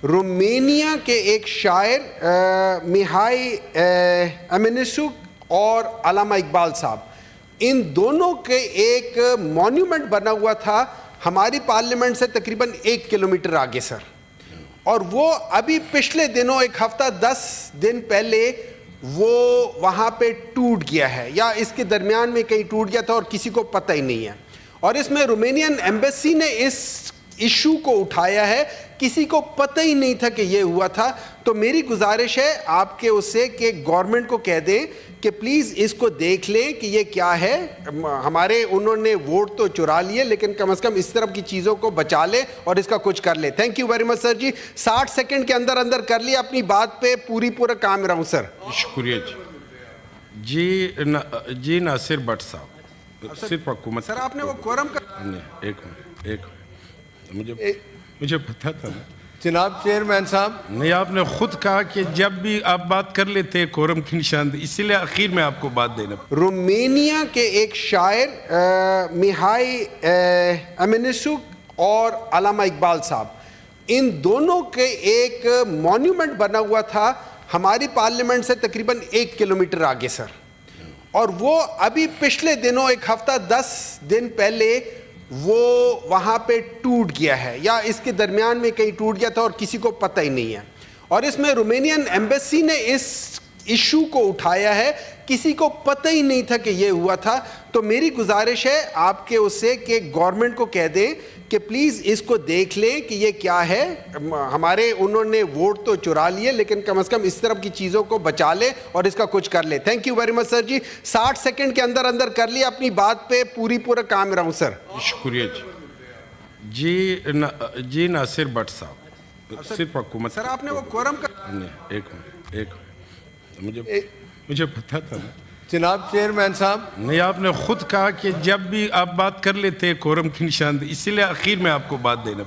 Romania کے ایک شاعر میہائی امینسوک اور علامہ اقبال صاحب، ان دونوں کے ایک مونیومنٹ بنا ہوا تھا ہماری پارلیمنٹ سے تقریباً 1 کلومیٹر آگے سر، اور وہ ابھی پچھلے دنوں 1 ہفتہ 10 دن پہلے وہ وہاں پہ ٹوٹ گیا ہے، یا اس کے درمیان میں کہیں ٹوٹ گیا تھا اور کسی کو پتہ ہی نہیں ہے. اور اس میں رومینین ایمبیسی نے اس ایشو کو اٹھایا ہے، کسی کو پتہ ہی نہیں تھا کہ یہ ہوا تھا. تو میری گزارش ہے آپ کے اس سے کہ گورنمنٹ کو کہہ دیں کہ پلیز اس کو دیکھ لیں کہ یہ کیا ہے. ہمارے انہوں نے ووٹ تو چرا لیے، لیکن کم از کم اس طرح کی چیزوں کو بچا لیں اور اس کا کچھ کر لیں. Thank you very much sir ji. 60 second کے اندر اندر کر لیے اپنی بات پہ پورا کام رہا ہوں سر. شکریہ جی ناصر بٹ صاحب، صرف حکومت سر آپ نے وہ کورم کا ایک مجھے پتا تھا نا جناب چیئرمین صاحب. نہیں، آپ نے خود کہا کہ جب بھی آپ بات کر لیتے کورم کی نشاندہی، اسی لیے اخیر میں آپ کو بات دینا. رومینیا کے ایک شاعر میہائی امینسوک اور علامہ اقبال صاحب، ان دونوں کے ایک مونیومنٹ بنا ہوا تھا ہماری پارلیمنٹ سے تقریباً 1 کلومیٹر آگے سر، اور وہ ابھی پچھلے دنوں 1 ہفتہ 10 دن پہلے وہ وہاں پہ ٹوٹ گیا ہے، یا اس کے درمیان میں کہیں ٹوٹ گیا تھا اور کسی کو پتہ ہی نہیں ہے. اور اس میں رومینین ایمبیسی نے اس ایشو کو اٹھایا ہے، کسی کو پتہ ہی نہیں تھا کہ یہ ہوا تھا. تو میری گزارش ہے آپ کے اس سے کہ گورنمنٹ کو کہہ دیں کہ پلیز اس کو دیکھ لیں کہ یہ کیا ہے. ہمارے انہوں نے ووٹ تو چرا لیے، لیکن کم از کم اس طرح کی چیزوں کو بچا لیں اور اس کا کچھ کر لیں. Thank you very much sir ji. 60 second کے اندر اندر کر لیے اپنی بات پہ پورا کام رہا ہوں سر. شکریہ جی ناصر بٹ صاحب، صرف حکومت. سر آپ نے وہ کورم کا مجھے پتا تھا نا جناب چیئرمین صاحب. نہیں، آپ نے خود کہا کہ جب بھی آپ بات کر لیتے کورم کی نشاندہی، اسی لیے اخیر میں آپ کو بات دینا.